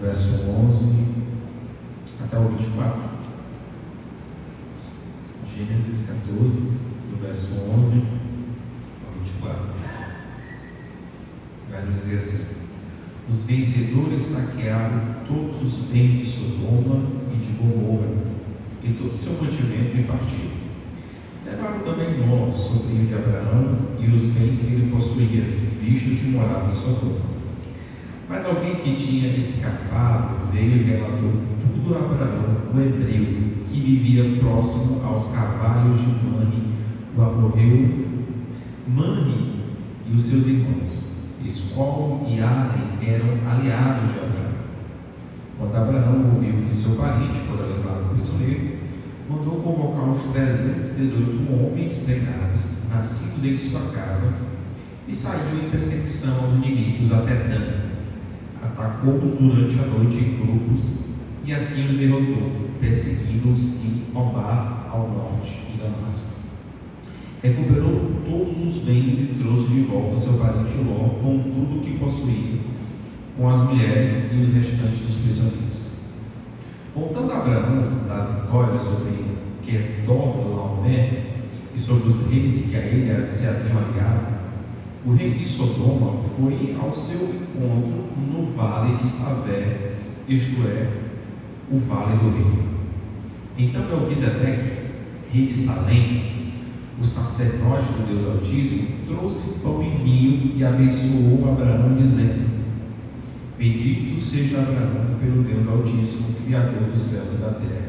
do verso 11 até o 24. Gênesis 14, do verso 11 ao 24. Vai nos dizer assim: os vencedores saquearam todos os bens de Sodoma e de Gomorra, e todo o seu mantimento e partiram. Levaram também Ló, sobrinho de Abraão, e os bens que ele possuía, visto que morava em Sodoma. Mas alguém que tinha escapado veio e relatou tudo a Abraão, o hebreu, que vivia próximo aos carvalhos de Manre, o amorreu. Manre e os seus irmãos, Escol e Arem, eram aliados de Abraão. Quando Abraão ouviu que seu parente fora levado prisioneiro, mandou convocar os 318 homens treinados, nascidos em sua casa, e saiu em perseguição aos inimigos até Dan. Atacou-os durante a noite em grupos, e assim os derrotou, perseguindo-os em Obar, ao norte de Damasco. Recuperou todos os bens e trouxe de volta seu parente Ló, com tudo o que possuía, com as mulheres e os restantes dos prisioneiros. Voltando a Abraão da vitória sobre Quedorlaomer e sobre os reis que a ele se haviam aliado, o rei de Sodoma foi ao seu encontro no vale de Savé, isto é, o vale do rei. Então Melquisedeque, rei de Salém, o sacerdote do Deus Altíssimo, trouxe pão e vinho e abençoou Abraão, dizendo: bendito seja Abraão pelo Deus Altíssimo, Criador dos céus e da terra,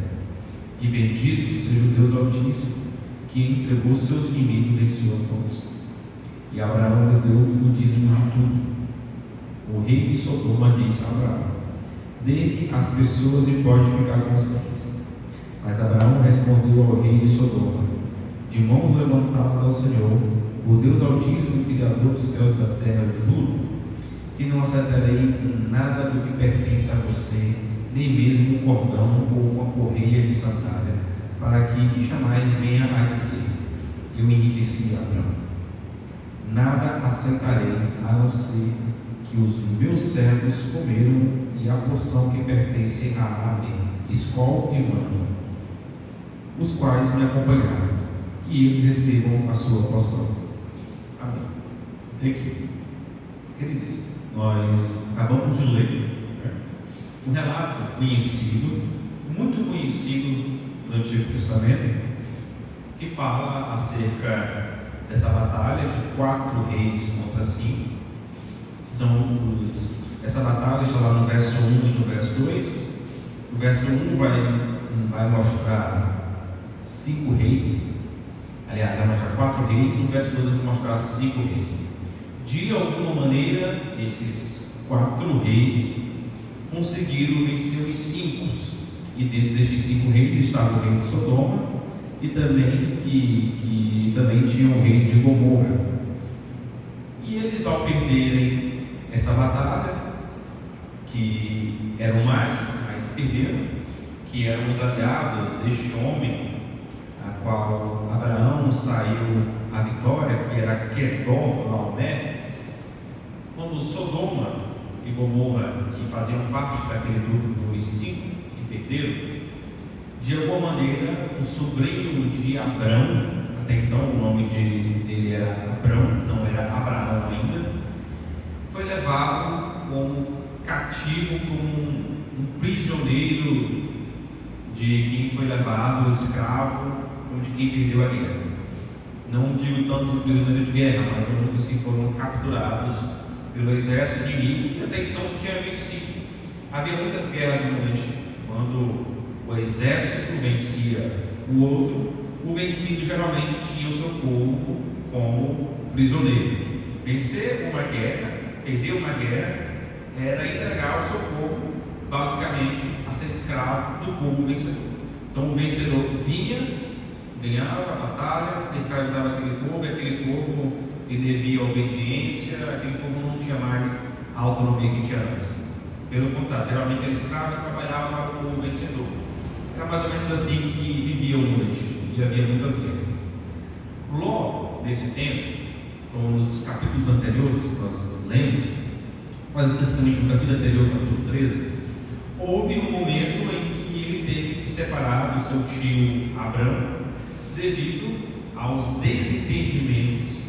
e bendito seja o Deus Altíssimo, que entregou seus inimigos em suas mãos. E Abraão lhe deu o dízimo de tudo. O rei de Sodoma disse a Abraão: dê-me as pessoas e pode ficar com os bens. Mas Abraão respondeu ao rei de Sodoma: de mãos levantadas ao Senhor, o Deus Altíssimo, Criador dos céus e da terra, juro que não acertarei nada do que pertence a você, nem mesmo um cordão ou uma correia de sandália, para que jamais venha a dizer: eu enriqueci Abraão. Nada aceitarei, a não ser que os meus servos comeram e a porção que pertence a Arem, Escol e Manre, os quais me acompanharam, que eles recebam a sua porção. Amém. Até aqui. Queridos, nós acabamos de ler um relato conhecido, muito conhecido no Antigo Testamento, que fala acerca dessa batalha de 4 reis contra 5. Essa batalha está lá no verso 1 e no verso 2. O verso 1 vai mostrar 5 reis, aliás, vai mostrar 4 reis, e o verso 2 vai mostrar 5 reis. De alguma maneira, esses 4 reis conseguiram vencer os 5, e dentro destes 5 reis estava o rei de Sodoma, e também que também tinha o rei de Gomorra. E eles, ao perderem essa batalha, que eram mas perderam, que eram os aliados deste homem, a qual Abraão saiu a vitória, que era Quedorlaomer. Quando Sodoma e Gomorra, que faziam parte daquele grupo dos 5 que perderam, de alguma maneira o sobrinho de Abrão, até então o nome dele era Abrão, não era Abraão ainda, foi levado como cativo, como um prisioneiro de quem foi levado, escravo, ou de quem perdeu a guerra. Não digo tanto prisioneiro de guerra, mas um dos que foram capturados pelo exército inimigo, que até então tinha vencido. Havia muitas guerras no mundo antigo. Quando o exército vencia o outro, o vencido geralmente tinha o seu povo como prisioneiro. Vencer uma guerra, perder uma guerra, era entregar o seu povo basicamente a ser escravo do povo vencedor. Então o vencedor vinha, ganhava a batalha, escravizava aquele povo, e aquele povo lhe devia obediência, aquele povo não tinha mais a autonomia que tinha antes. Pelo contrário, geralmente era escravo e trabalhava para o povo vencedor. Era mais ou menos assim que vivia o mundo antigo, e havia muitas guerras. Ló, nesse tempo, como nos capítulos anteriores que nós lemos, mas especificamente no capítulo anterior, capítulo 13, houve um momento em que ele teve que separar do seu tio Abrão devido aos desentendimentos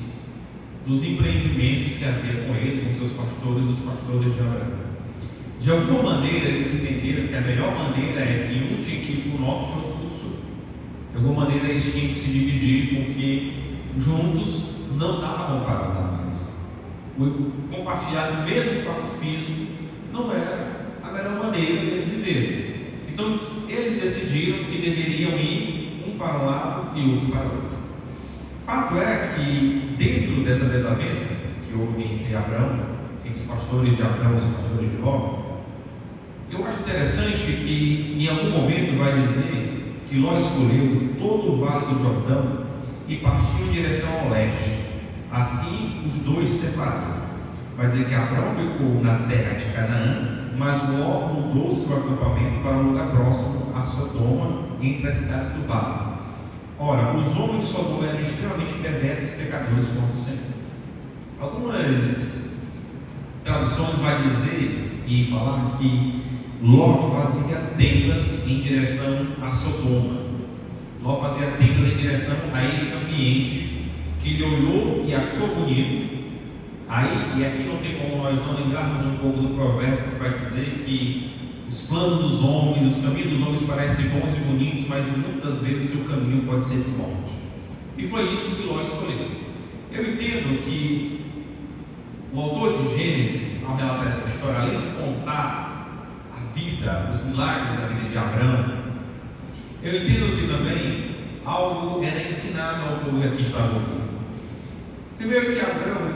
dos empreendimentos que havia com ele, com seus pastores, os pastores de Abrão. De alguma maneira eles entenderam que a melhor maneira é que um tinha que ir para o norte e outro para o sul. De alguma maneira eles tinham que se dividir, porque juntos não davam para andar mais. Compartilhar o mesmo espaço físico não era a melhor maneira deles viverem. Então eles decidiram que deveriam ir um para um lado e outro para o outro. Fato é que dentro dessa desavença que houve entre Abrão, entre os pastores de Abrão e os pastores de Ló, eu acho interessante que em algum momento vai dizer que Ló escolheu todo o vale do Jordão e partiu em direção ao leste. Assim os dois se separaram. Vai dizer que Abrão ficou na terra de Canaã, mas Ló mudou seu acampamento para um lugar próximo a Sodoma, entre as cidades do vale. Ora, os homens de Sodoma eram extremamente perversos e pecadores contra o Senhor. Algumas traduções vai dizer e falar que Ló fazia tendas em direção a Sodoma. Ló fazia tendas em direção a este ambiente que ele olhou e achou bonito. Aí, e aqui não tem como nós não lembrarmos um pouco do provérbio que vai dizer que os planos dos homens, os caminhos dos homens parecem bons e bonitos, mas muitas vezes o seu caminho pode ser de morte. E foi isso que Ló escolheu. Eu entendo que o autor de Gênesis, ao relatar essa história, além de contar a vida, os milagres da vida de Abrão, eu entendo que também algo era ensinado ao povo que estava ouvindo. Primeiro que Abrão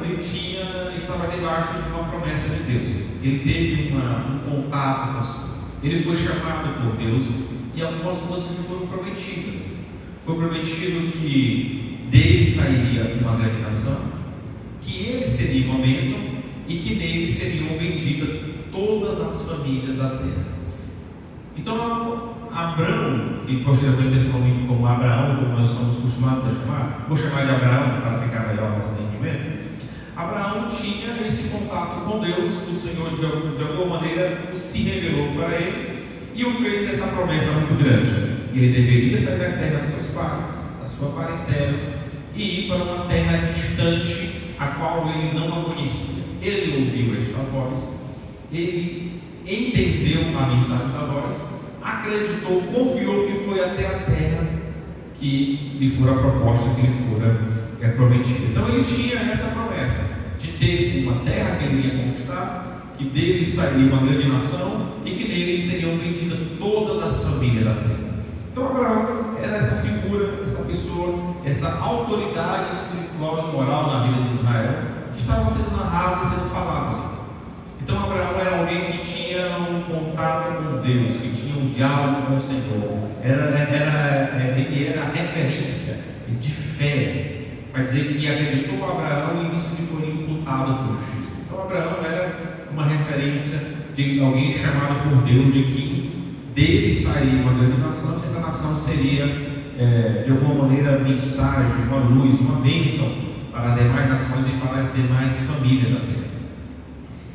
estava debaixo de uma promessa de Deus. Ele teve um contato com o Senhor. Ele foi chamado por Deus e algumas coisas lhe foram prometidas. Foi prometido que dele sairia uma grande nação, que ele seria uma bênção e que nele seriam benditas todas as famílias da terra. Então Abrão, que posteriormente é conhecido como Abraão, como nós somos acostumados a chamar, vou chamar de Abraão para ficar melhor nosso entendimento. Abraão tinha esse contato com Deus, o Senhor de alguma maneira se revelou para ele e o fez essa promessa muito grande, que ele deveria sair da terra dos seus pais, da sua parentela, e ir para uma terra distante, a qual ele não a conhecia. Ele ouviu esta voz, ele entendeu a mensagem da voz, acreditou, confiou e foi até a terra que lhe fora proposta, que lhe fora prometida. Então ele tinha essa promessa de ter uma terra que ele iria conquistar, que dele sairia uma grande nação e que nele seriam benditas todas as famílias da terra. Então Abraão era essa figura, essa pessoa, essa autoridade espiritual e moral na vida de Israel, que estava sendo narrada e sendo falada ali. Então Abraão era alguém que tinha um contato com Deus, que tinha um diálogo com o Senhor. Ele era a referência de fé. Vai dizer que acreditou a Abraão e isso lhe foi imputado por justiça. Então Abraão era uma referência de alguém chamado por Deus, de que dele sairia uma grande nação, que essa nação seria de alguma maneira mensagem, uma luz, uma bênção para as demais nações e para as demais famílias da terra.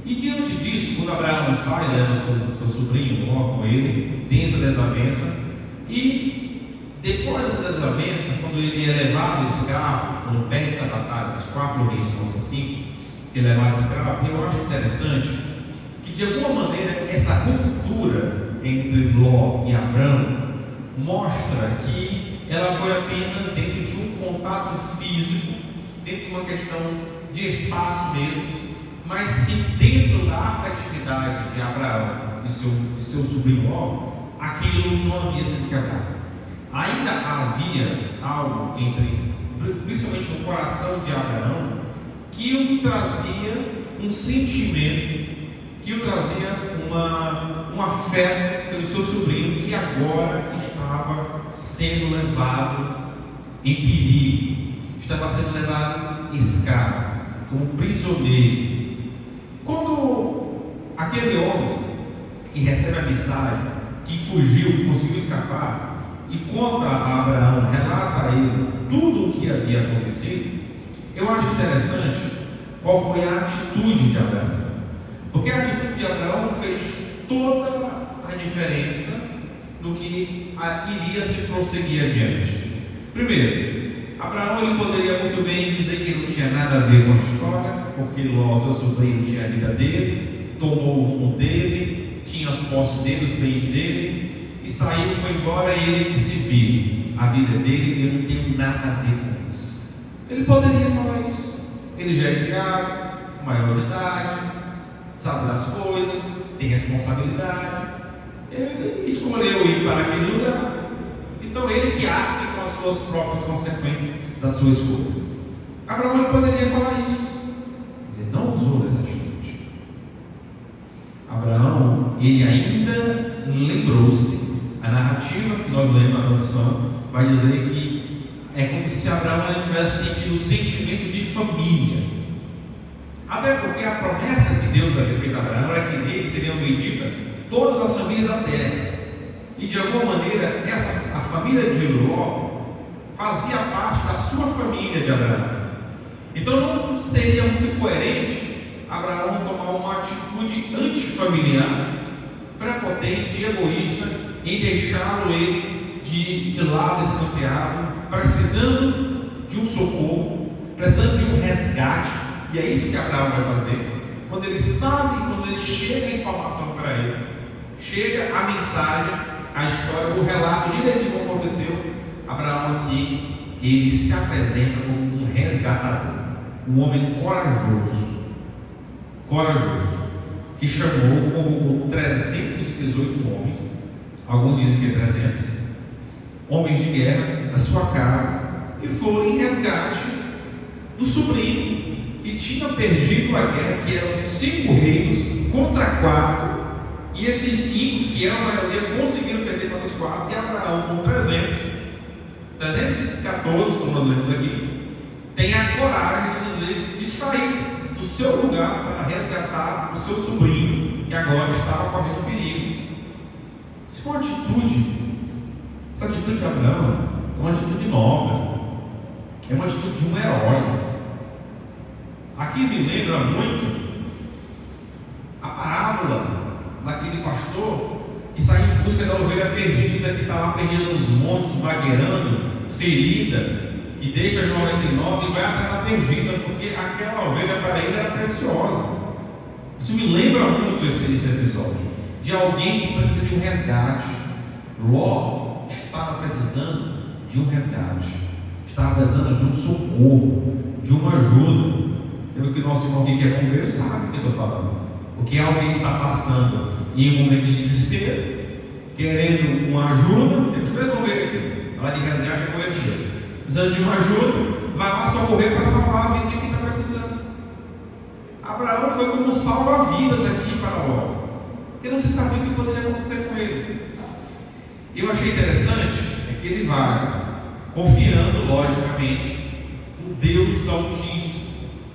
E diante disso, quando Abraão sai, leva seu sobrinho Ló com ele, tem essa desavença, e depois dessa desavença, quando ele é levado escravo, quando perde essa batalha dos 4 reis contra 5, que é levado escravo, eu acho interessante que de alguma maneira essa ruptura entre Ló e Abrão mostra que ela foi apenas dentro de um contato físico, dentro de uma questão de espaço mesmo, mas que dentro da afetividade de Abraão e seu sobrinho Ló, aquilo não havia sido quebrado. Ainda havia algo principalmente no coração de Abraão, que o trazia um sentimento, que o trazia um afeto pelo seu sobrinho, que agora estava sendo levado em perigo, estava sendo levado escravo, como prisioneiro. Quando aquele homem que recebe a mensagem, que fugiu, que conseguiu escapar, e conta a Abraão, relata a ele tudo o que havia acontecido, eu acho interessante qual foi a atitude de Abraão. Porque a atitude de Abraão fez toda a diferença no que iria se prosseguir adiante. Primeiro, Abraão ele poderia muito bem dizer que não tinha nada a ver com a história, porque Ló, seu sobrinho, tinha a vida dele, tomou o rumo dele, tinha as posses dele, os bens dele, e saiu, foi embora, e ele que se vire. A vida dele, eu não tenho nada a ver com isso. Ele poderia falar isso. Ele já é criado, maior de idade, sabe das coisas, tem responsabilidade. Ele escolheu ir para aquele lugar. Então ele que arque com as suas próprias consequências da sua escolha. Abraão ele poderia falar isso, mas ele não usou dessa atitude. Abraão, ele ainda lembrou-se. A narrativa que nós lemos na tradução vai dizer que é como se Abraão tivesse sentido o sentimento de família. Até porque a promessa que Deus havia feito a Abraão era que nele seriam benditas todas as famílias da terra. E de alguma maneira, a família de Ló fazia parte da sua família de Abraão. Então não seria muito coerente Abraão tomar uma atitude antifamiliar, prepotente e egoísta em deixá-lo ele de lado, escanteado, precisando de um socorro, precisando de um resgate. E é isso que Abraão vai fazer. Quando ele sabe, quando ele chega a informação para ele, chega a mensagem, a história, o relato direitinho como aconteceu, Abraão aqui, ele se apresenta como um resgatador, um homem corajoso, que chamou, convocou 318 homens, alguns dizem que é 300, homens de guerra da sua casa, e foram em resgate do sobrinho, que tinha perdido a guerra, que eram 5 reinos contra 4, e esses 5, que eram a maioria, conseguiram perder para os 4, e Abraão, com 314, como nós lemos aqui, tem a coragem de dizer, de sair do seu lugar para resgatar o seu sobrinho, que agora estava correndo perigo. Se for essa atitude de Abraão é uma atitude nobre, é uma atitude de um herói. Aqui me lembra muito a parábola daquele pastor que sai em busca da ovelha perdida, que está lá perdida nos montes, vagueirando, ferida, que deixa as 99 e vai atrás da perdida, porque aquela ovelha para ele era preciosa. Isso me lembra muito esse episódio de alguém que precisa de um resgate. Ló estava precisando de um resgate, estava precisando de um socorro, de uma ajuda. Pelo que nosso irmão aqui que é bombeiro sabe o que eu estou falando. Porque alguém está passando em um momento de desespero, querendo uma ajuda. Temos 3 bombeiros aqui, lá de resgate é conhecido. Precisando de uma ajuda, vai lá socorrer para salvar a vida de quem está precisando. Abraão foi como salva-vidas aqui para Ló, porque não se sabia o que poderia acontecer com ele. Eu achei interessante que ele vai confiando, logicamente, no Deus Altíssimo,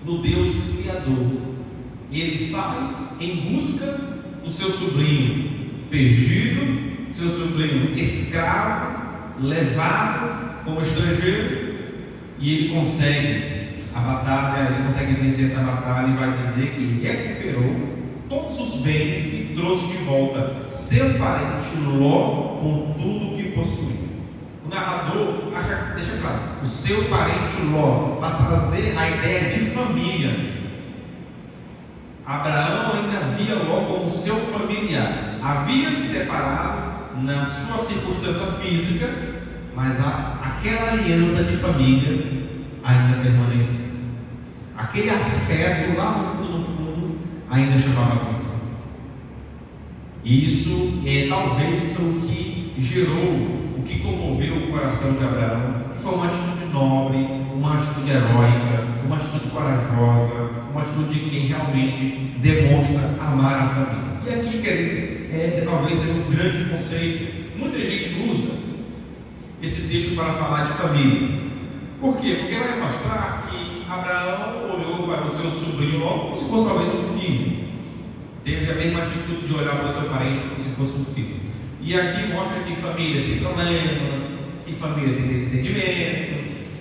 no Deus Criador. E ele sai em busca do seu sobrinho perdido, seu sobrinho escravo, levado como estrangeiro, e ele consegue a batalha, ele consegue vencer essa batalha e vai dizer que recuperou todos os bens e trouxe de volta seu parente Ló com tudo o que possuía. O narrador deixa claro, o seu parente Ló, para trazer a ideia de família mesmo. Abraão ainda via Ló como seu familiar, havia se separado na sua circunstância física, mas aquela aliança de família ainda permanecia. Aquele afeto lá no fundo ainda chamava a atenção. E isso talvez o que gerou, o que comoveu o coração de Abraão, que foi uma atitude nobre, uma atitude heróica, uma atitude corajosa, uma atitude de quem realmente demonstra amar a família. E aqui, queridos, talvez seja um grande conceito. Muita gente usa esse texto para falar de família. Por quê? Porque vai mostrar que Abraão olhou para o seu sobrinho Ló como se fosse talvez um filho. Teve a mesma atitude de olhar para o seu parente como se fosse um filho. E aqui mostra que famílias têm problemas, que família tem desentendimento.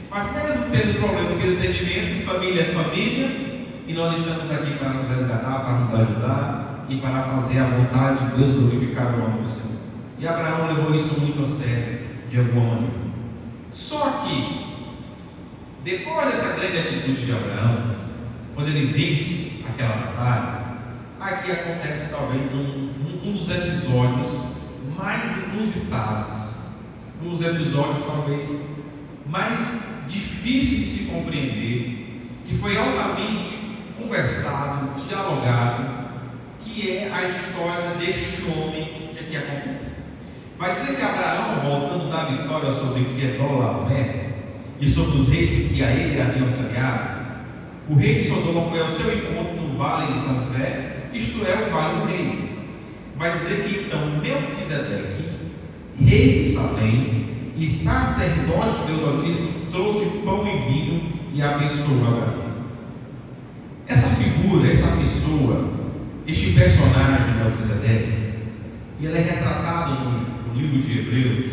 Mas mesmo tendo problema com desentendimento, família é família. E nós estamos aqui para nos resgatar, para nos ajudar. e para fazer a vontade de Deus, glorificar o nome do Senhor. E Abraão levou isso muito a sério, de alguma maneira. Só que, depois dessa grande atitude de Abraão, quando ele vence aquela batalha, aqui acontece talvez um dos episódios mais inusitados, um dos episódios talvez mais difíceis de se compreender, que foi altamente conversado, dialogado, que é a história deste homem que aqui acontece. Vai dizer que Abraão, voltando da vitória sobre Quedorlaomer e sobre os reis que a ele haviam saqueado, o rei de Sodoma foi ao seu encontro no vale de Sanfé, isto é, o vale do rei. Vai dizer que então Melquisedeque, rei de Salém e sacerdote de Deus Altíssimo, trouxe pão e vinho e abençoou Abraão. Essa figura, essa pessoa, este personagem Melquisedeque, ele é retratado no livro de Hebreus,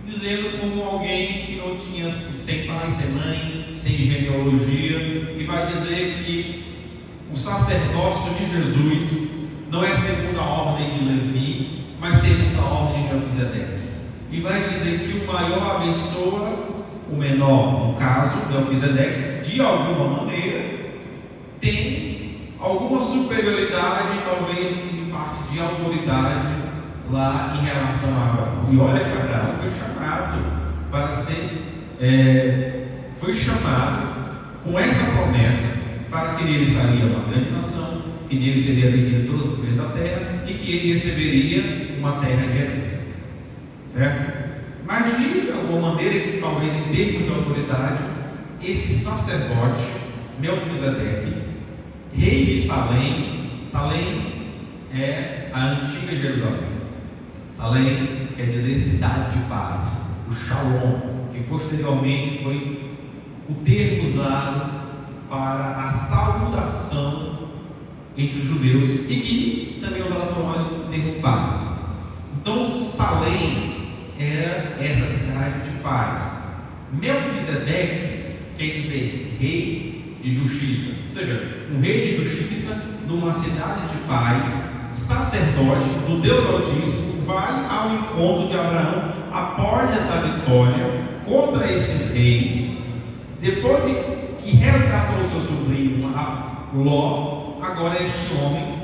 dizendo como alguém que não tinha, sem pai, sem mãe, sem genealogia, e vai dizer que o sacerdócio de Jesus não é segundo a ordem de Levi, mas segundo a ordem de Melquisedeque. E vai dizer que o maior abençoa o menor, no caso, Melquisedeque, de alguma maneira, tem alguma superioridade, talvez em parte de autoridade, lá em relação a Abraão. E olha que Abraão foi chamado para ser, foi chamado com essa promessa, para que nele sairia uma grande nação, que nele seria bendita todas as famílias da terra, e que ele receberia uma terra de herança, certo? Mas de alguma maneira, talvez em termos de autoridade, esse sacerdote Melquisedeque, rei de Salém, Salém é a antiga Jerusalém. Salém quer dizer cidade de paz, o Shalom, que posteriormente foi o termo usado para a saudação entre os judeus e que também é usado por nós o termo paz. Então Salém era essa cidade de paz. Melquisedeque quer dizer rei de justiça, ou seja, um rei de justiça numa cidade de paz, sacerdote do Deus Altíssimo, vai ao encontro de Abraão após essa vitória contra esses reis, depois que resgatou seu sobrinho Ló. Agora este homem,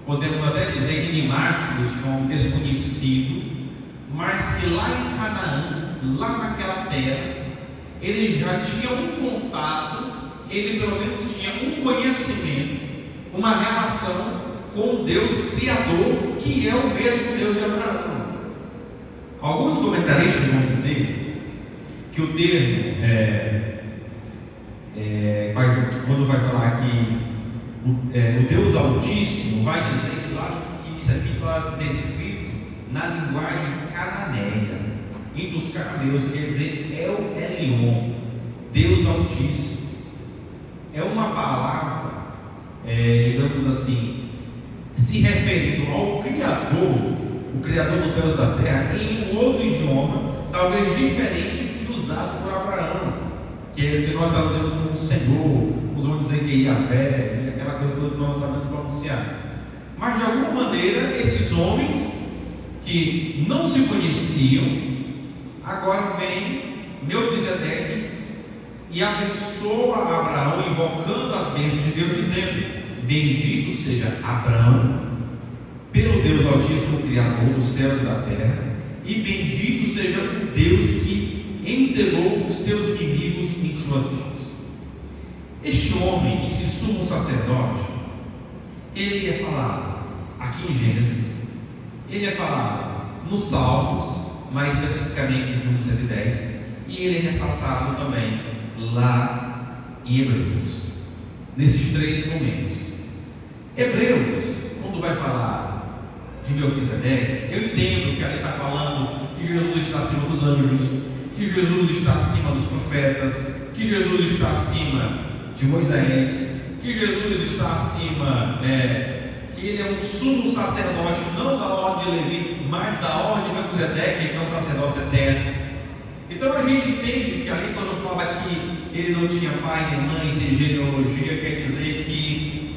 podemos até dizer enigmático, este homem desconhecido, mas que lá em Canaã, lá naquela terra, ele já tinha um contato, ele pelo menos tinha um conhecimento, uma relação com o Deus Criador, que é o mesmo Deus de Abraão. Alguns comentaristas vão dizer que o termo, quando vai falar que o Deus Altíssimo, vai dizer que lá que isso aqui está descrito na linguagem cananeia, entre os cananeus, quer dizer El Elyon, Deus Altíssimo. É uma palavra, digamos assim, se referindo ao Criador, o Criador dos céus e da terra, em um outro idioma, talvez diferente de usado por Abraão, que é o que nós traduzimos como Senhor, uns vão dizer que é Yahvé, aquela coisa toda que nós sabemos pronunciar. Mas de alguma maneira, esses homens que não se conheciam, agora vem Melquisedeque e abençoa Abraão, invocando as bênçãos de Deus, dizendo: bendito seja Abraão pelo Deus Altíssimo, Criador dos céus e da terra, e bendito seja o Deus que entregou os seus inimigos em suas mãos. Este homem, este sumo sacerdote, ele é falado aqui em Gênesis, ele é falado nos Salmos, mais especificamente em número 110, e ele é ressaltado também lá em Hebreus, nesses três momentos. Hebreus, quando vai falar de Melquisedeque, eu entendo que ali está falando que Jesus está acima dos anjos, que Jesus está acima dos profetas, que Jesus está acima de Moisés, que Jesus está acima, que ele é um sumo sacerdote, não da ordem de Levi, mas da ordem de Melquisedeque, que é um sacerdócio eterno. Então a gente entende que ali, quando fala que ele não tinha pai nem mãe, sem genealogia, quer dizer que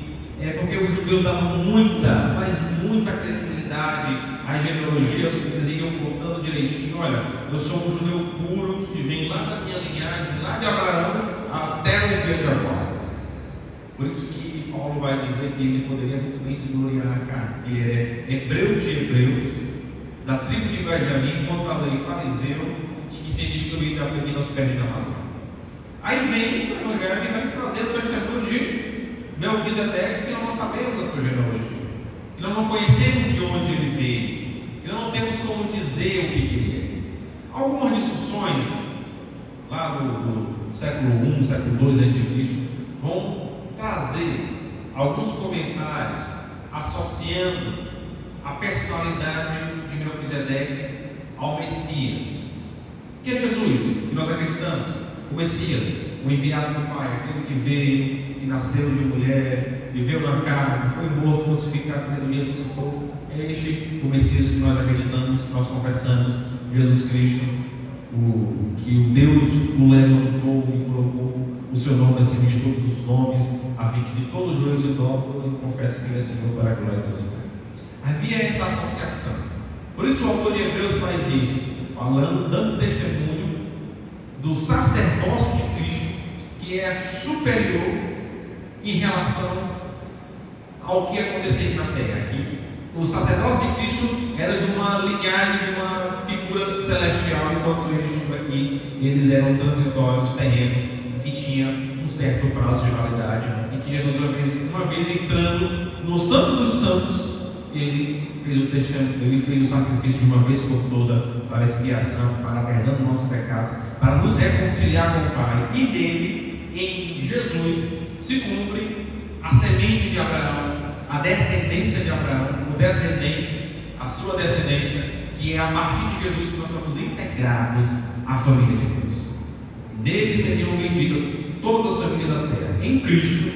porque os judeus davam muita, mas muita credibilidade às genealogias, eles iam contando direitinho: olha, eu sou um judeu puro que vem lá da minha linhagem, lá de Abraão até o dia de agora. Por isso que Paulo vai dizer que ele poderia muito bem se gloriar, cara, que é hebreu de hebreus, da tribo de Benjamim, quanto a lei, fariseu, que se distribuiu da primeira aos pés de Gamaliel. Aí vem o Evangelho e vai trazer o testemunho de Melquisedeque, que nós não sabemos da sua genealogia, que nós não conhecemos de onde ele veio, que nós não temos como dizer o que ele é. Algumas discussões lá do século I, século II a.C. vão trazer alguns comentários associando a personalidade de Melquisedeque ao Messias, que é Jesus, que nós acreditamos, o Messias, o enviado do Pai, aquele que veio, que nasceu de mulher, viveu na carne, foi morto, crucificado, e ressuscitou. É este o Messias que nós acreditamos, que nós confessamos, Jesus Cristo, que o Deus o levantou e colocou o seu nome acima de todos os nomes, a fim que de todos os joelhos se dobram e confessem que ele é Senhor para a glória de Deus Pai. Havia essa associação. Por isso o autor de Hebreus faz isso, falando, dando testemunho do sacerdócio de Cristo, que é superior em relação ao que acontecia na terra. Aqui, o sacerdócio de Cristo era de uma linhagem, de uma figura celestial, enquanto eles eram transitórios, terrenos, que tinha um certo prazo de validade, e que Jesus, uma vez entrando no Santo dos Santos, ele fez o testemunho, ele fez o sacrifício de uma vez por toda para a expiação, para a perdão dos nossos pecados, para nos reconciliar com o Pai. E nele, em Jesus, se cumpre a semente de Abraão, a descendência de Abraão, o descendente, a sua descendência, que é a partir de Jesus que nós somos integrados à família de Deus. Nele seriam benditas todas as famílias da terra. Em Cristo,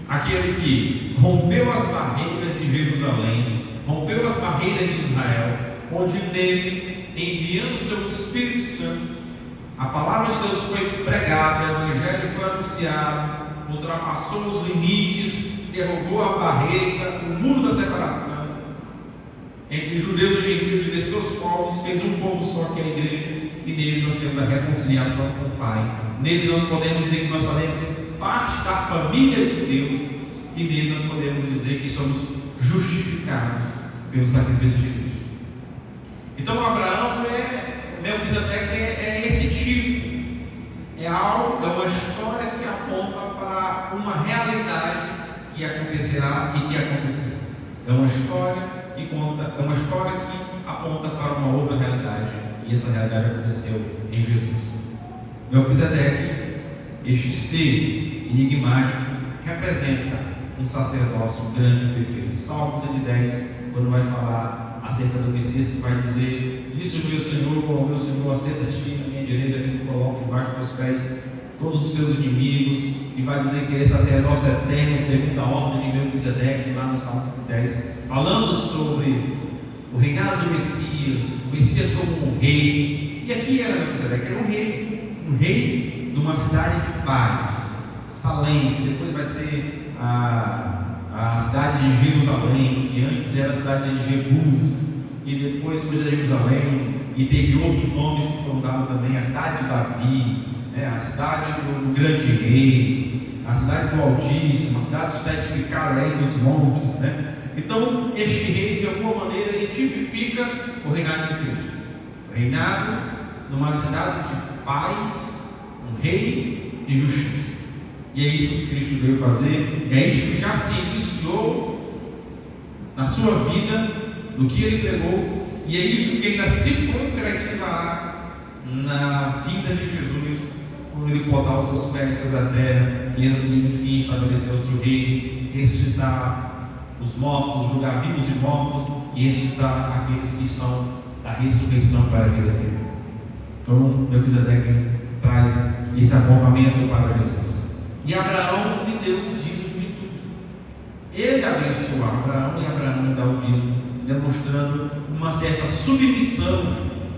aquele que rompeu as barreiras de Jerusalém, rompeu as barreiras de Israel, onde nele, enviando o seu Espírito Santo, a palavra de Deus foi pregada, o Evangelho foi anunciado, ultrapassou os limites, derrubou a barreira, o muro da separação entre judeus e gentios, de dois povos, fez um povo só, que é a igreja, e neles nós temos a reconciliação com o Pai. Neles nós podemos dizer que nós fazemos parte da família de Deus, e nele nós podemos dizer que somos justificados pelo sacrifício de Cristo. Então Abraão Melquisedeque é esse tipo, é uma história que aponta para uma realidade que acontecerá e que aconteceu. É uma história que aponta para uma outra realidade, e essa realidade aconteceu em Jesus. Melquisedeque, este ser enigmático, representa um sacerdócio grande e perfeito. Salmo 110, quando vai falar acerca do Messias, que vai dizer: isso, meu Senhor, assenta-te na minha direita, que me coloco embaixo dos pés todos os seus inimigos, e vai dizer que ele é sacerdócio eterno, segundo a ordem de Melquisedeque, lá no Salmo 110, falando sobre o reinado do Messias, o Messias como um rei. E aqui era Melquisedeque, era um rei de uma cidade de paz, Salém, que depois vai ser a cidade de Jerusalém, que antes era a cidade de Jebus, e depois foi Jerusalém, e teve outros nomes que foram dados também, a cidade de Davi, a cidade do grande rei, a cidade do Altíssimo, a cidade que está edificada entre os montes, Então, este rei, de alguma maneira, ele tipifica o reinado de Cristo. O reinado numa cidade de paz, um rei de justiça. E é isso que Cristo veio fazer, é isso que já se iniciou na sua vida, no que ele pregou, e é isso que ainda se concretizará na vida de Jesus, quando ele botar os seus pés sobre a terra e enfim estabelecer o seu reino, ressuscitar os mortos, julgar vivos e mortos, e ressuscitar aqueles que são da ressurreição para a vida eterna. Então, Melquisedeque traz esse apontamento para Jesus. E Abraão lhe deu o dízimo de tudo. Ele abençoou Abraão, e Abraão dá o dízimo, demonstrando uma certa submissão,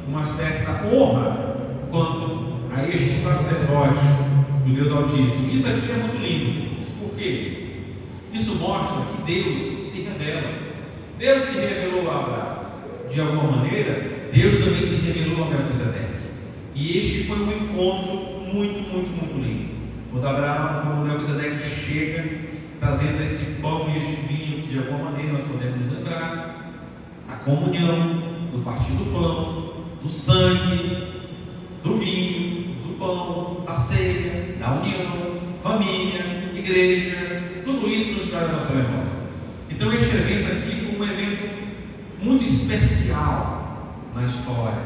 uma certa honra quanto a este sacerdócio do Deus Altíssimo. Isso aqui é muito lindo. Por quê? Isso mostra que Deus se revela. Deus se revelou a Abraão. De alguma maneira, Deus também se revelou a Melquisedeque. E este foi um encontro muito lindo. Quando Melquisedeque chega, trazendo esse pão e este vinho, que de alguma maneira nós podemos lembrar da comunhão, do partir do pão, do sangue, do vinho, do pão, da ceia, da união, família, igreja, tudo isso nos traz a nossa memória. Então este evento aqui foi um evento muito especial na história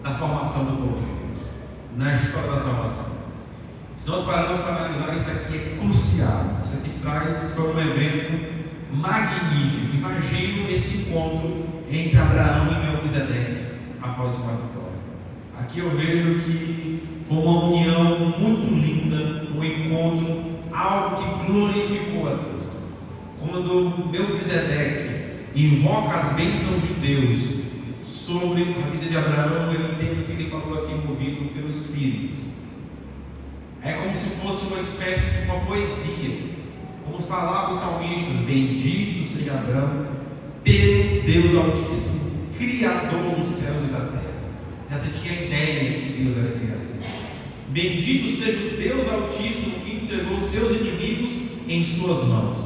da formação do povo de Deus, na história da salvação. Se nós pararmos para analisar, isso aqui é crucial. Isso aqui foi um evento magnífico. Imagino esse encontro entre Abraão e Melquisedeque após uma vitória. Aqui eu vejo que foi uma união muito linda, um encontro, algo que glorificou a Deus. Quando Melquisedeque invoca as bênçãos de Deus sobre a vida de Abraão, eu entendo que ele falou aqui movido pelo Espírito. É como se fosse uma espécie de uma poesia, como falava os salmistas: bendito seja Abraão pelo Deus Altíssimo, Criador dos céus e da terra. Já se tinha a ideia de que Deus era Criador. Bendito seja o Deus Altíssimo que entregou seus inimigos em suas mãos.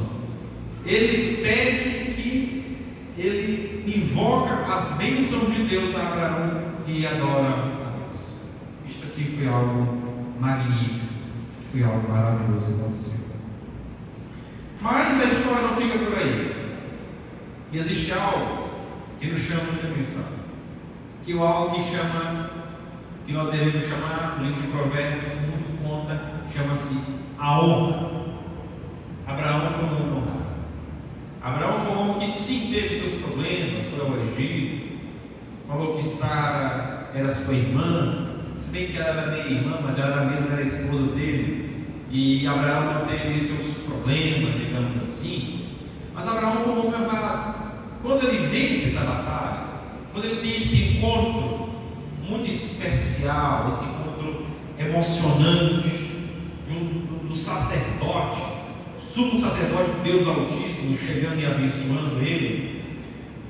Ele pede que ele invoca as bênçãos de Deus a Abraão e adora a Deus. Isto aqui foi algo magnífico, foi algo maravilhoso que aconteceu. Mas a história não fica por aí. E existe algo que nos chama muita atenção, que é algo que nós devemos chamar, o livro de Provérbios muito conta, chama-se a honra. Abraão foi um homem honrado. Abraão foi um homem que sim teve seus problemas, foi ao Egito, falou que Sara era sua irmã, se bem que ela era meia irmã, mas ela mesmo era a esposa dele, e Abraão não teve seus problemas, digamos assim. Mas Abraão foi um homem honrado. Quando ele vence essa batalha, quando ele tem esse encontro muito especial, esse encontro emocionante do sacerdote, sumo sacerdote de Deus Altíssimo, chegando e abençoando ele,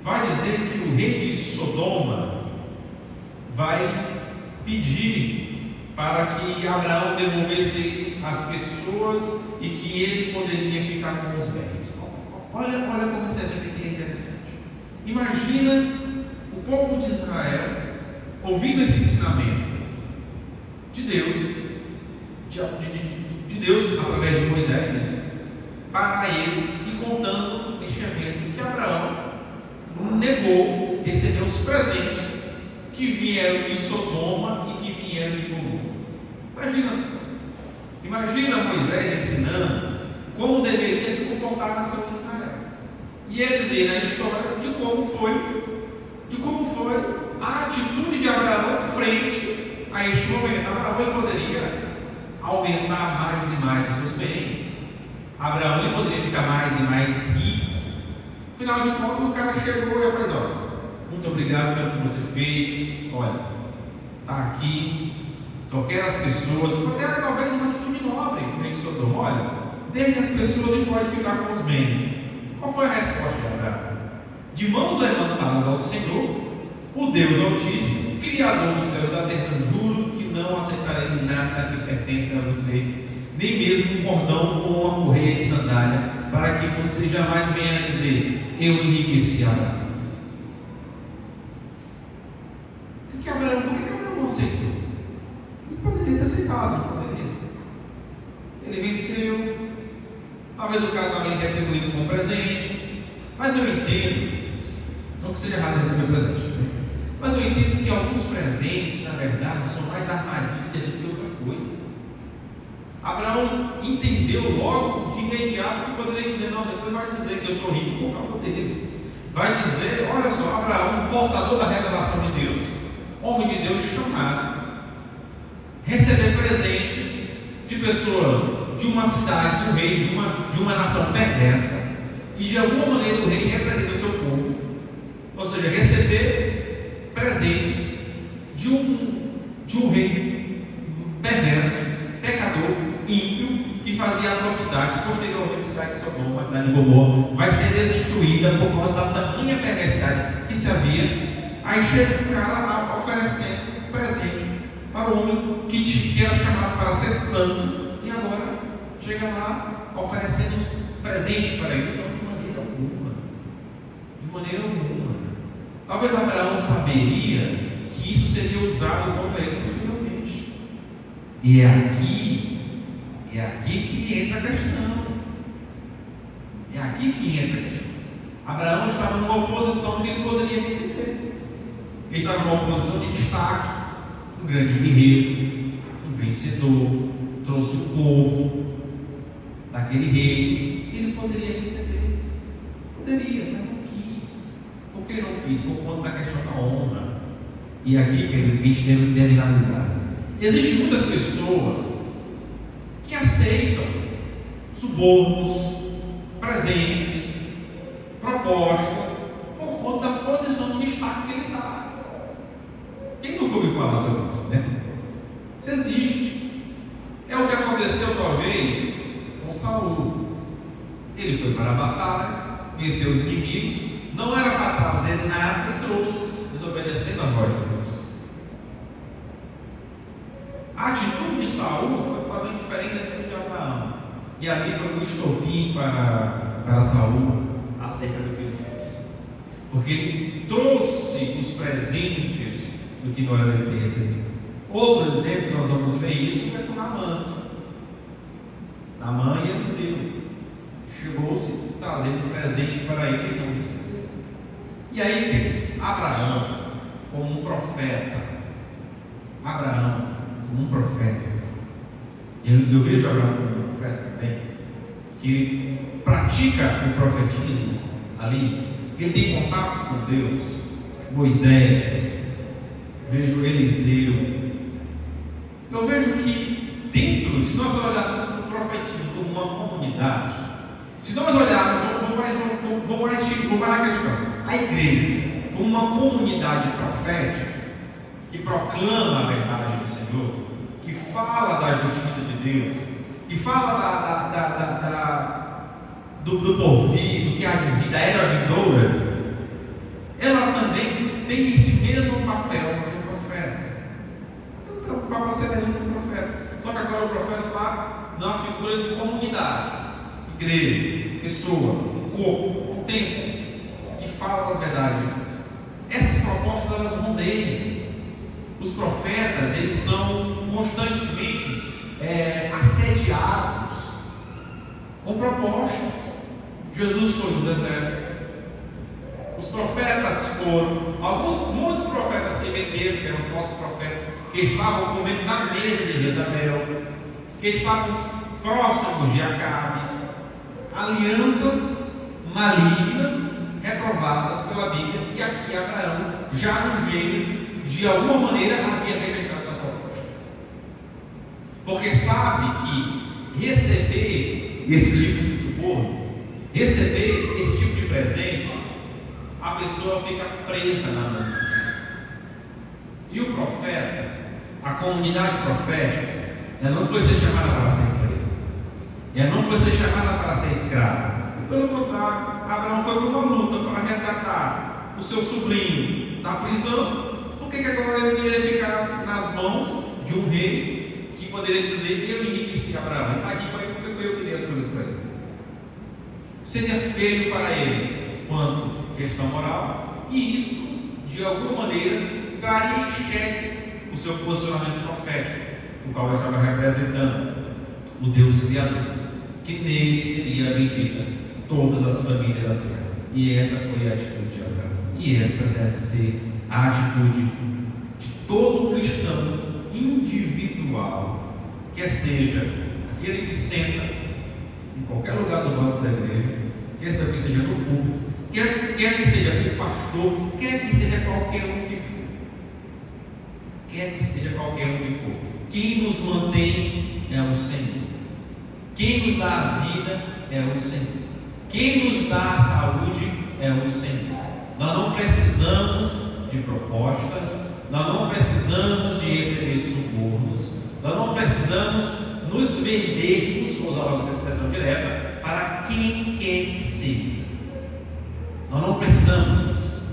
vai dizer que o rei de Sodoma vai pedir para que Abraão devolvesse as pessoas e que ele poderia ficar com os bens. Olha como esse evento aqui é interessante. Imagina o povo de Israel ouvindo esse ensinamento de Deus, de Deus através de Moisés, para eles, e contando este evento que Abraão negou receber os presentes que vieram de Sodoma e que vieram de Gomorra. Imagina só. Imagina Moisés ensinando como deveria se comportar a nação de Israel. E eles veem na história de como foi a atitude de Abraão frente a este momento. Abraão ele poderia aumentar mais e mais os seus bens. Abraão ele poderia ficar mais e mais rico. Afinal de contas, o cara chegou e rapaz, olha, muito obrigado pelo que você fez. Olha, está aqui. Só quero as pessoas. Até talvez uma atitude nobre do rei de Sodoma. Olha, dê-me as pessoas e pode ficar com os bens. Qual foi a resposta de Abraão? De mãos levantadas ao Senhor, o Deus Altíssimo, Criador dos céus e da terra, juro que não aceitarei nada que pertence a você, nem mesmo um cordão ou uma correia de sandália, para que você jamais venha a dizer: eu enriqueci Abraão. Por que Abraão não aceitou? Ele poderia ter aceitado, não poderia. Ele venceu. Talvez o cara estava ali retribuído com um presente, mas eu entendo, não que seja errado receber presente, né? Mas eu entendo que alguns presentes, na verdade, são mais armadilha do que outra coisa. Abraão entendeu logo, de imediato, que poderia dizer: não, depois vai dizer que eu sou rico por causa deles. Vai dizer: olha só, Abraão, portador da revelação de Deus, homem de Deus chamado, receber presentes de pessoas de uma cidade, de um rei, de uma nação perversa, e de alguma maneira o rei representa o seu povo, ou seja, receber presentes de um rei perverso, pecador, ímpio, que fazia atrocidades posteriormente. cidade de Sodoma, a cidade de Gomorra, vai ser destruída por causa da tamanha perversidade que se havia. Aí chega o cara oferecendo presente para o homem que era chamado para ser santo, e agora chega lá oferecendo presente para ele. Não, de maneira alguma. De maneira alguma. Talvez Abraão saberia que isso seria usado contra ele posteriormente. E é aqui que entra a questão. É aqui que entra a questão. Abraão estava numa posição que ele poderia receber. Ele estava numa posição de destaque, um grande guerreiro, um vencedor, trouxe o povo daquele rei. Ele poderia receber. Poderia, mas não quis. Por que não quis? Por conta da questão da honra. E aqui, queridos, a gente deve analisar. Existem muitas pessoas que aceitam subornos, presentes, propostas, por conta da posição de destaque que ele está. Quem nunca ouviu falar sobre isso, né? Isso existe. É o que aconteceu, talvez, com Saul. Ele foi para a batalha, venceu os inimigos, não era para trazer nada e trouxe, desobedecendo a voz de Deus. A atitude de Saul foi totalmente diferente da atitude de Abraão. E ali foi um estopim para Saul acerca do que ele fez. Porque ele trouxe os presentes do que não era dele ter recebido. Outro exemplo, nós vamos ver isso, é com Naamã. Naamã e Eliseu. Chegou-se trazendo presente para ele e não recebeu. E aí, queridos, Abraão, como um profeta, eu vejo Abraão como um profeta também, que pratica o profetismo ali, que ele tem contato com Deus. Moisés, vejo Eliseu, eu vejo que dentro, se nós olharmos o profetismo como uma comunidade, se nós olharmos, vou mais na questão, a igreja como uma comunidade profética que proclama a verdade do Senhor, que fala da justiça de Deus, que fala do porvir, do que há de vir, da era vindoura, ela também tem em si mesmo o papel de um profeta. Então, o papel semelhante de um profeta. Só que agora o profeta está na figura de comunidade, igreja, pessoa, um corpo, um templo, que fala das verdades de Deus. Essas propostas, elas rondeiam. Os profetas, eles são constantemente assediados com propostas. Jesus foi no deserto. Os profetas foram, muitos profetas se venderam, que eram os falsos profetas, que estavam comendo na mesa de Jezabel, que estavam próximos de Acabe. Alianças malignas, reprovadas pela Bíblia, e aqui Abraão, já no Gênesis, de alguma maneira havia rejeitado essa proposta, porque sabe que receber esse tipo de suborno, receber esse tipo de presente, a pessoa fica presa na mão de Deus. E o profeta, a comunidade profética, ela não foi ser chamada para ser presa, ela não foi ser chamada para ser escrava. E pelo contrário, Abraão foi para uma luta para resgatar o seu sobrinho da prisão. Por que agora ele iria ficar nas mãos de um rei que poderia dizer que eu enriqueci Abraão? Ele está aqui para ele porque foi eu que dei as coisas para ele. Seria feio para ele quanto questão moral, e isso, de alguma maneira, traria em xeque o seu posicionamento profético, o qual ele estava representando o Deus Criador, que nele seria bendita todas as famílias da terra. E essa foi a atitude de Abraão. E essa deve ser a atitude de todo cristão individual, quer seja aquele que senta em qualquer lugar do banco da igreja, quer seja no púlpito, quer que seja o pastor, quer que seja qualquer um que for. Quem nos mantém é o Senhor. Quem nos dá a vida é o Senhor. Quem nos dá a saúde é o Senhor. Nós não precisamos de propostas, nós não precisamos de receber subornos, nós não precisamos nos vendermos, vou usar uma expressão direta, para quem quer que seja. Nós não precisamos disso.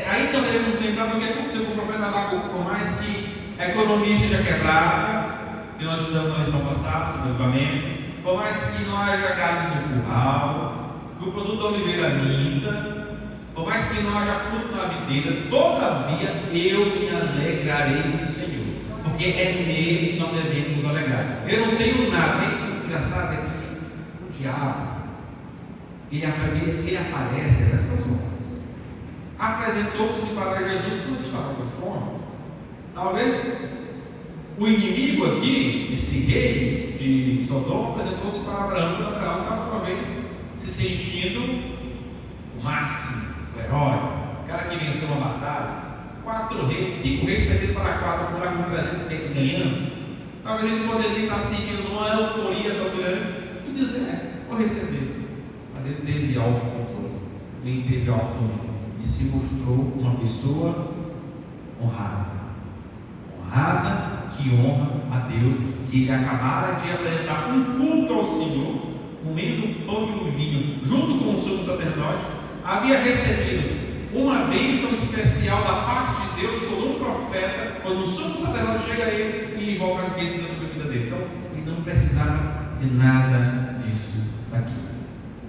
Aí também devemos lembrar do que aconteceu com o profeta Abacuque. Por mais que a economia esteja quebrada, que nós estudamos na lição passada sobre o avivamento, por mais que não haja gados no curral, que o produto da oliveira minta, por mais que não haja fruto na videira, todavia eu me alegrarei no Senhor, porque é nele que nós devemos nos alegrar. Eu não tenho nada. Engraçado é que o diabo ele aparece nessas horas. Apresentou-se para Jesus quando estava com fome. Talvez o inimigo aqui, esse rei de Sodoma, apresentou-se para Abraão, e Abraão estava talvez se sentindo o máximo, o herói, o cara que venceu uma batalha. 5 reis perderam para 4, foi lá com 350 anos. Talvez ele poderia estar sentindo uma euforia tão grande e dizer: vou receber. Mas ele teve autocontrole, ele teve autodomínio e se mostrou uma pessoa honrada, que honra a Deus, que ele acabara de apresentar um culto ao Senhor, comendo o pão e o vinho, junto com o sumo sacerdote, havia recebido uma bênção especial da parte de Deus, como um profeta, quando o sumo sacerdote chega a ele e invoca as bênçãos sobre a vida dele. Então, ele não precisava de nada disso daqui.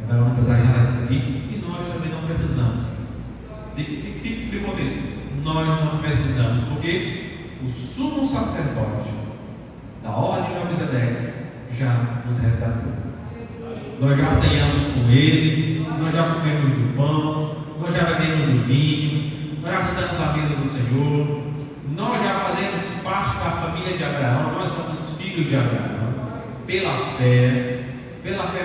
Agora não precisava de nada disso aqui, e nós também não precisamos. Fique com isso. Nós não precisamos, porque o sumo sacerdote da ordem de Melquisedeque já nos resgatou. Nós já ceiamos com ele, nós já comemos do pão, nós já bebemos do vinho, nós já sentamos à mesa do Senhor, nós já fazemos parte da família de Abraão, nós somos filhos de Abraão, pela fé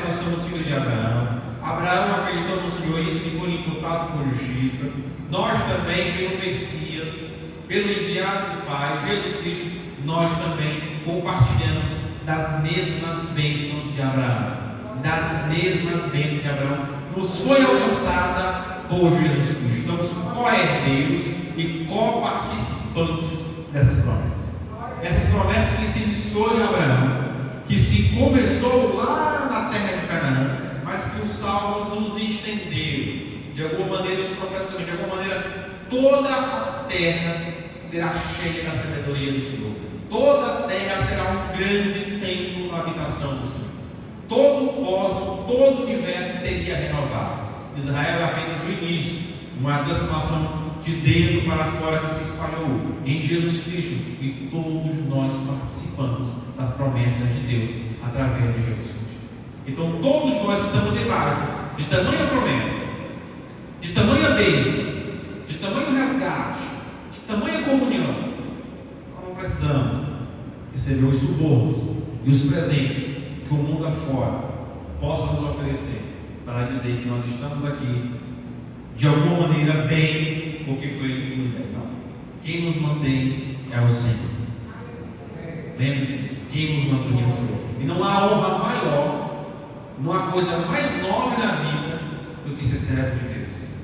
nós somos filhos de Abraão. Abraão acreditou no Senhor, isso que foi imputado por justiça. Nós também, pelo Messias, pelo enviado do Pai, Jesus Cristo, nós também compartilhamos das mesmas bênçãos de Abraão. Das mesmas bênçãos de Abraão nos foi alcançada por Jesus Cristo. Somos co-herdeiros e co-participantes dessas promessas. Essas promessas que se iniciou em Abraão, que se começou lá na terra de Canaã, mas que os salmos nos estenderam. De alguma maneira, os profetas também, de alguma maneira, toda a terra será cheia da sabedoria do Senhor. Toda a terra será um grande templo, a habitação do Senhor. Todo o cosmos, todo o universo seria renovado. Israel é apenas o início, uma transformação de dentro para fora que se espalhou em Jesus Cristo, e todos nós participamos das promessas de Deus através de Jesus Cristo. Então todos nós que estamos debaixo de tamanha promessa, de tamanha bênção, de tamanho resgate, de tamanha comunhão, nós não precisamos receber os subornos e os presentes que o mundo afora possa nos oferecer para dizer que nós estamos aqui de alguma maneira bem, porque foi Ele que nos deu. Não. Quem nos mantém é o Senhor. Lembre-se disso. Quem nos mantém é o Senhor. E não há honra maior, não há coisa mais nobre na vida do que ser servo de Deus,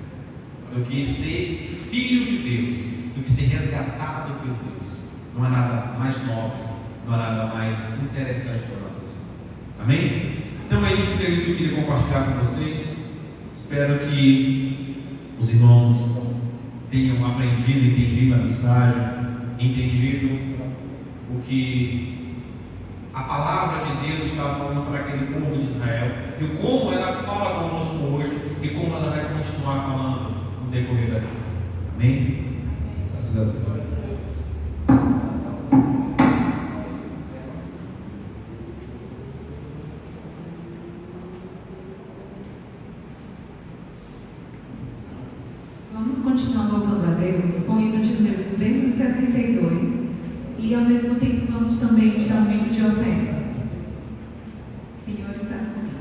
do que ser filho de Deus, do que ser resgatado por Deus. Não há nada mais nobre, não há nada mais interessante para nossas vidas. Amém? Então é isso que eu queria compartilhar com vocês. Espero que os irmãos tenham aprendido, entendido a mensagem, entendido o que a palavra de Deus estava falando para aquele povo de Israel, e como ela fala conosco hoje, e como ela vai continuar falando no decorrer da vida. Amém? Graças a Deus. Vamos continuar louvando a Deus com o hino de número 262 e ao mesmo tempo vamos também tirar um momento de oferta. Senhor, estás comigo.